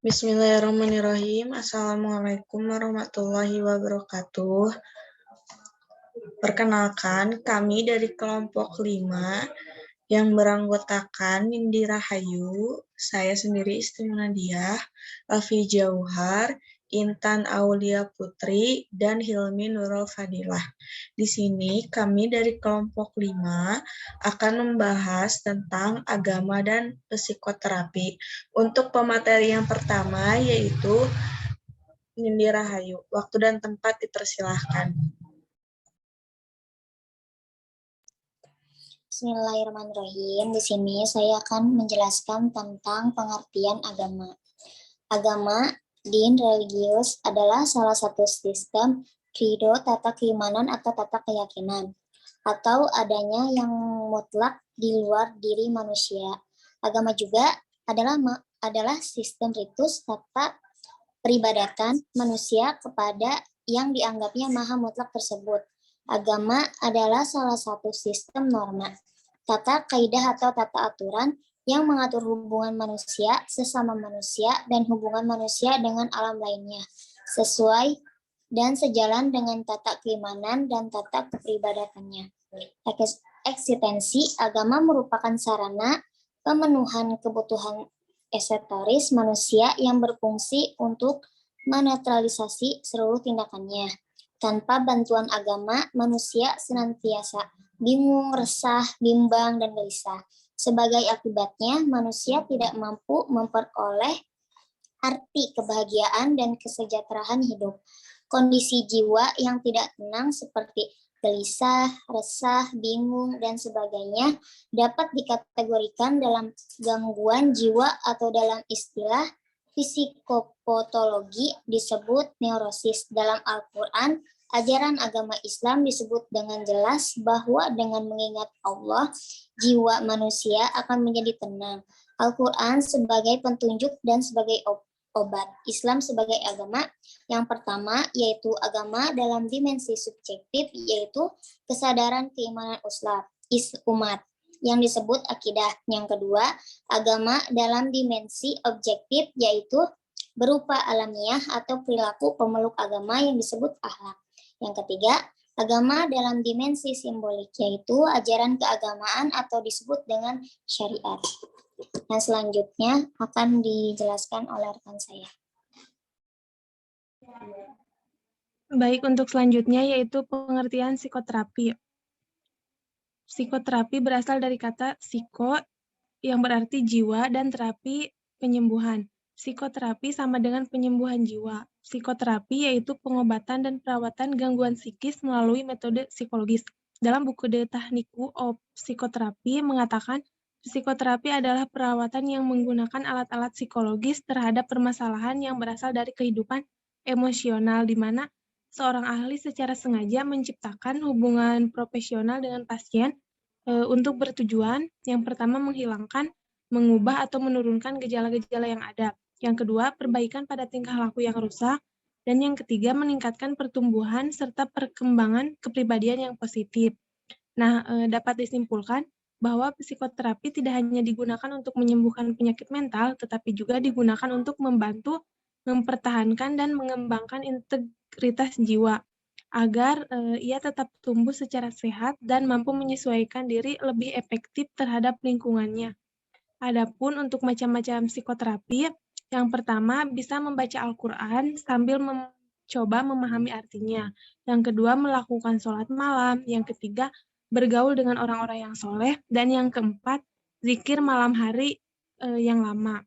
Bismillahirrahmanirrahim. Assalamualaikum warahmatullahi wabarakatuh. Perkenalkan, kami dari kelompok 5 yang beranggotakan Nindi Rahayu, saya sendiri Isti Munadiah, Alfi Jauhar, Intan Aulia Putri, dan Hilmi Nurul Fadilah. Di sini kami dari kelompok 5 akan membahas tentang agama dan psikoterapi. Untuk pemateri yang pertama yaitu Nindi Rahayu. Waktu dan tempat dipersilahkan. Bismillahirrahmanirrahim. Di sini saya akan menjelaskan tentang pengertian agama. Agama, din, religius adalah salah satu sistem credo, tata keimanan atau tata keyakinan, atau adanya yang mutlak di luar diri manusia. Agama juga adalah sistem ritus tata peribadatan manusia kepada yang dianggapnya maha mutlak tersebut. Agama adalah salah satu sistem norma, tata kaidah atau tata aturan yang mengatur hubungan manusia sesama manusia dan hubungan manusia dengan alam lainnya, sesuai dan sejalan dengan tata keimanan dan tata kepribadatannya. Eksistensi agama merupakan sarana pemenuhan kebutuhan esentoris manusia yang berfungsi untuk menetralisasi seluruh tindakannya. Tanpa bantuan agama, manusia senantiasa bingung, resah, bimbang, dan gelisah. Sebagai akibatnya, manusia tidak mampu memperoleh arti kebahagiaan dan kesejahteraan hidup. Kondisi jiwa yang tidak tenang seperti gelisah, resah, bingung, dan sebagainya dapat dikategorikan dalam gangguan jiwa atau dalam istilah psikopatologi disebut neurosis. Dalam Al-Quran, ajaran agama Islam disebut dengan jelas bahwa dengan mengingat Allah, jiwa manusia akan menjadi tenang. Al-Quran sebagai petunjuk dan sebagai obat. Islam sebagai agama yang pertama yaitu agama dalam dimensi subjektif, yaitu kesadaran keimanan umat yang disebut akidah. Yang kedua, agama dalam dimensi objektif, yaitu berupa alamiah atau perilaku pemeluk agama yang disebut akhlak. Yang ketiga, agama dalam dimensi simbolik, yaitu ajaran keagamaan atau disebut dengan syariat. Nah, selanjutnya akan dijelaskan oleh rekan saya. Baik, untuk selanjutnya yaitu pengertian psikoterapi. Psikoterapi berasal dari kata psiko yang berarti jiwa dan terapi penyembuhan. Psikoterapi sama dengan penyembuhan jiwa. Psikoterapi yaitu pengobatan dan perawatan gangguan psikis melalui metode psikologis. Dalam buku De Technique of Psychotherapy mengatakan, psikoterapi adalah perawatan yang menggunakan alat-alat psikologis terhadap permasalahan yang berasal dari kehidupan emosional, di mana seorang ahli secara sengaja menciptakan hubungan profesional dengan pasien untuk bertujuan yang pertama menghilangkan, mengubah atau menurunkan gejala-gejala yang ada. Yang kedua, perbaikan pada tingkah laku yang rusak. Dan yang ketiga, meningkatkan pertumbuhan serta perkembangan kepribadian yang positif. Nah, dapat disimpulkan bahwa psikoterapi tidak hanya digunakan untuk menyembuhkan penyakit mental, tetapi juga digunakan untuk membantu mempertahankan dan mengembangkan integritas jiwa agar ia tetap tumbuh secara sehat dan mampu menyesuaikan diri lebih efektif terhadap lingkungannya. Adapun untuk macam-macam psikoterapi, yang pertama bisa membaca Al-Quran sambil mencoba memahami artinya. Yang kedua melakukan sholat malam. Yang ketiga bergaul dengan orang-orang yang soleh. Dan yang keempat zikir malam hari yang lama.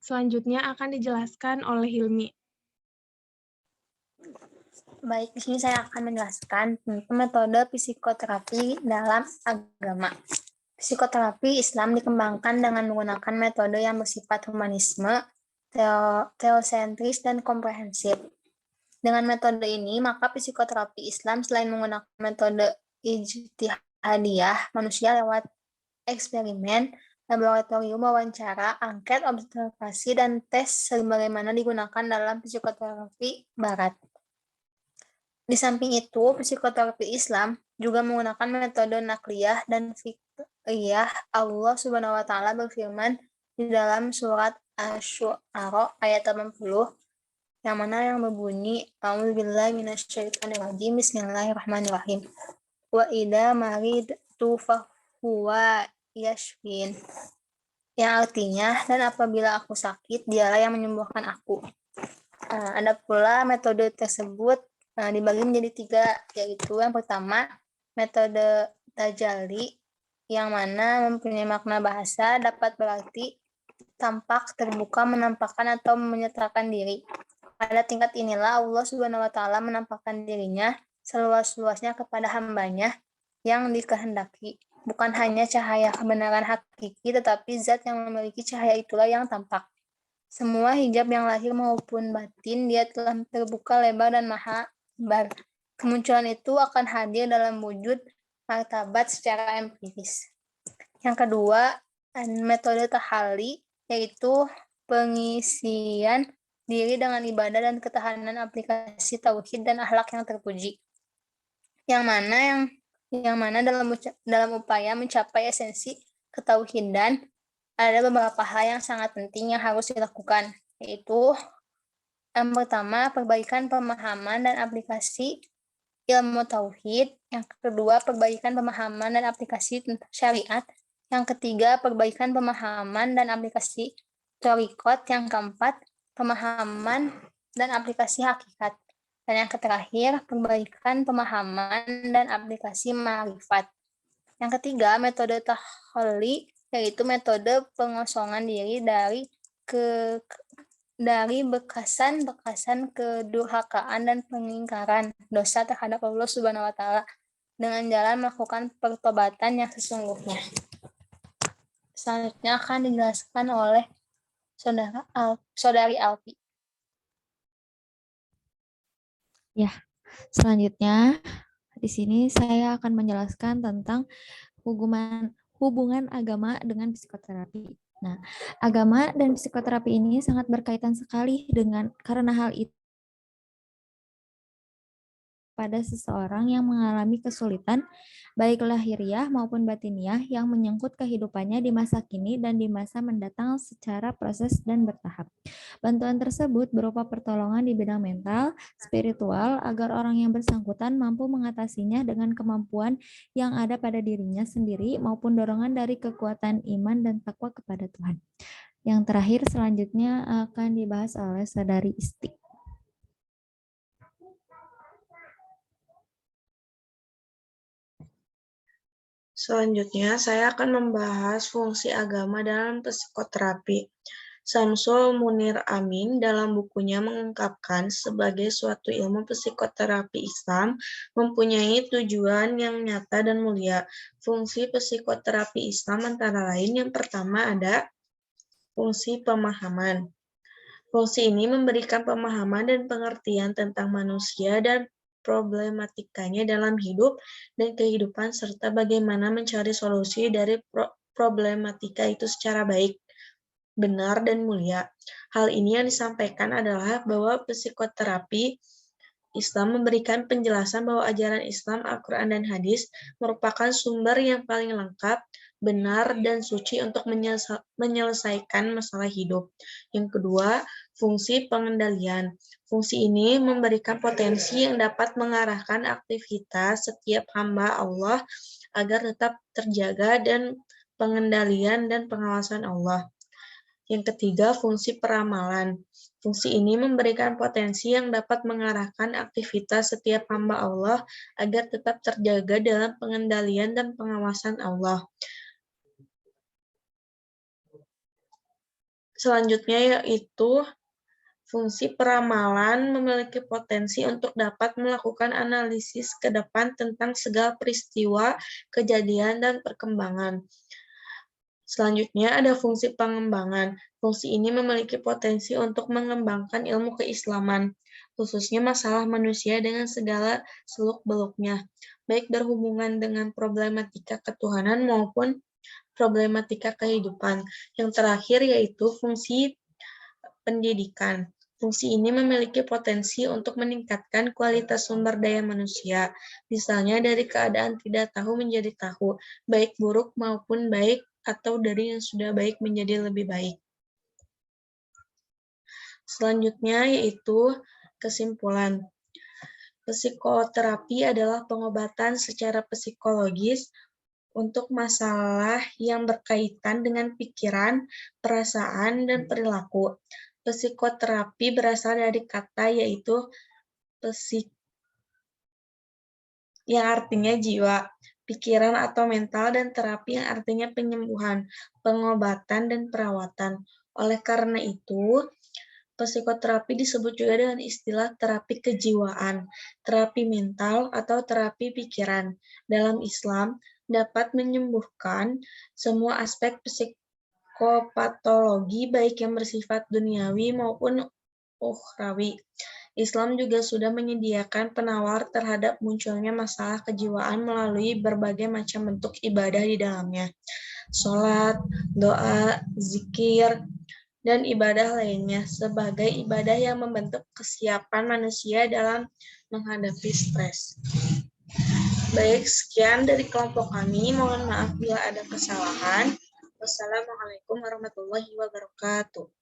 Selanjutnya akan dijelaskan oleh Hilmi. Baik, di sini saya akan menjelaskan metode psikoterapi dalam agama. Psikoterapi Islam dikembangkan dengan menggunakan metode yang bersifat humanisme, teosentris, dan komprehensif. Dengan metode ini, maka psikoterapi Islam selain menggunakan metode ijtihadiyah manusia lewat eksperimen, laboratorium, wawancara, angket, observasi, dan tes sebagaimana digunakan dalam psikoterapi Barat. Di samping itu, psikoterapi Islam juga menggunakan metode nakliyah dan fiqhiyah. Allah Subhanahu wa Ta'ala berfirman, di dalam surat Asy-Syu'ara ayat 80 yang mana yang berbunyi A'udzubillahi minasyaitonirrajim Bismillahirrahmanirrahim. Wa idza maridtu fahuwa yashfin. Yang artinya, dan apabila aku sakit, dialah yang menyembuhkan aku. Ada pula metode tersebut dibagi menjadi 3, yaitu yang pertama, metode tajalli, yang mana mempunyai makna bahasa dapat berarti tampak, terbuka, menampakkan, atau menyatakan diri. Pada tingkat inilah Allah Subhanahu wa Ta'ala menampakkan dirinya seluas-luasnya kepada hambanya yang dikehendaki. Bukan hanya cahaya kebenaran hakiki, tetapi zat yang memiliki cahaya itulah yang tampak. Semua hijab yang lahir maupun batin, dia telah terbuka lebar dan maha lebar. Kemunculan itu akan hadir dalam wujud martabat secara empiris. Yang kedua, metode tahalli, yaitu pengisian diri dengan ibadah dan ketahanan aplikasi tauhid dan akhlak yang terpuji. Yang mana dalam upaya mencapai esensi ketauhidan, ada beberapa hal yang sangat penting yang harus dilakukan, yaitu yang pertama, perbaikan pemahaman dan aplikasi ilmu tauhid. Yang kedua, perbaikan pemahaman dan aplikasi tentang syariat. Yang ketiga, perbaikan pemahaman dan aplikasi thariqat. Yang keempat, pemahaman dan aplikasi hakikat. Dan yang terakhir, perbaikan pemahaman dan aplikasi ma'rifat. Yang ketiga, metode tahalli, yaitu metode pengosongan diri dari bekasan-bekasan kedurhakaan dan pengingkaran dosa terhadap Allah Subhanahu wa Ta'ala dengan jalan melakukan pertobatan yang sesungguhnya. Selanjutnya akan dijelaskan oleh Saudari Alfi. Ya, selanjutnya di sini saya akan menjelaskan tentang hubungan agama dengan psikoterapi. Nah, agama dan psikoterapi ini sangat berkaitan sekali karena hal itu pada seseorang yang mengalami kesulitan baik lahiriah maupun batiniah yang menyangkut kehidupannya di masa kini dan di masa mendatang secara proses dan bertahap. Bantuan tersebut berupa pertolongan di bidang mental, spiritual, agar orang yang bersangkutan mampu mengatasinya dengan kemampuan yang ada pada dirinya sendiri maupun dorongan dari kekuatan iman dan takwa kepada Tuhan. Yang terakhir selanjutnya akan dibahas oleh Saudari Isti. Selanjutnya, saya akan membahas fungsi agama dalam psikoterapi. Samsul Munir Amin dalam bukunya mengungkapkan sebagai suatu ilmu psikoterapi Islam mempunyai tujuan yang nyata dan mulia. Fungsi psikoterapi Islam antara lain yang pertama ada fungsi pemahaman. Fungsi ini memberikan pemahaman dan pengertian tentang manusia dan problematikanya dalam hidup dan kehidupan serta bagaimana mencari solusi dari problematika itu secara baik, benar, dan mulia. Hal ini yang disampaikan adalah bahwa psikoterapi Islam memberikan penjelasan bahwa ajaran Islam, Al-Quran, dan hadis merupakan sumber yang paling lengkap, benar, dan suci untuk menyelesaikan masalah hidup. Yang kedua, fungsi pengendalian. Fungsi ini memberikan potensi yang dapat mengarahkan aktivitas setiap hamba Allah agar tetap terjaga dan pengendalian dan pengawasan Allah. Yang ketiga, fungsi peramalan. Fungsi ini memberikan potensi yang dapat mengarahkan aktivitas setiap hamba Allah agar tetap terjaga dalam pengendalian dan pengawasan Allah. Selanjutnya yaitu fungsi peramalan memiliki potensi untuk dapat melakukan analisis ke depan tentang segala peristiwa, kejadian, dan perkembangan. Selanjutnya ada fungsi pengembangan. Fungsi ini memiliki potensi untuk mengembangkan ilmu keislaman, khususnya masalah manusia dengan segala seluk-beluknya, baik berhubungan dengan problematika ketuhanan maupun problematika kehidupan. Yang terakhir yaitu fungsi pendidikan. Fungsi ini memiliki potensi untuk meningkatkan kualitas sumber daya manusia, misalnya dari keadaan tidak tahu menjadi tahu, baik buruk maupun baik atau dari yang sudah baik menjadi lebih baik. Selanjutnya yaitu kesimpulan. Psikoterapi adalah pengobatan secara psikologis untuk masalah yang berkaitan dengan pikiran, perasaan, dan perilaku. Psikoterapi berasal dari kata yaitu psik, yang artinya jiwa, pikiran atau mental, dan terapi yang artinya penyembuhan, pengobatan, dan perawatan. Oleh karena itu, psikoterapi disebut juga dengan istilah terapi kejiwaan, terapi mental, atau terapi pikiran. Dalam Islam, dapat menyembuhkan semua aspek psikopatologi baik yang bersifat duniawi maupun ukhrawi. Islam juga sudah menyediakan penawar terhadap munculnya masalah kejiwaan melalui berbagai macam bentuk ibadah di dalamnya. Sholat, doa, zikir, dan ibadah lainnya sebagai ibadah yang membentuk kesiapan manusia dalam menghadapi stres. Baik, sekian dari kelompok kami. Mohon maaf bila ada kesalahan. Wassalamualaikum warahmatullahi wabarakatuh.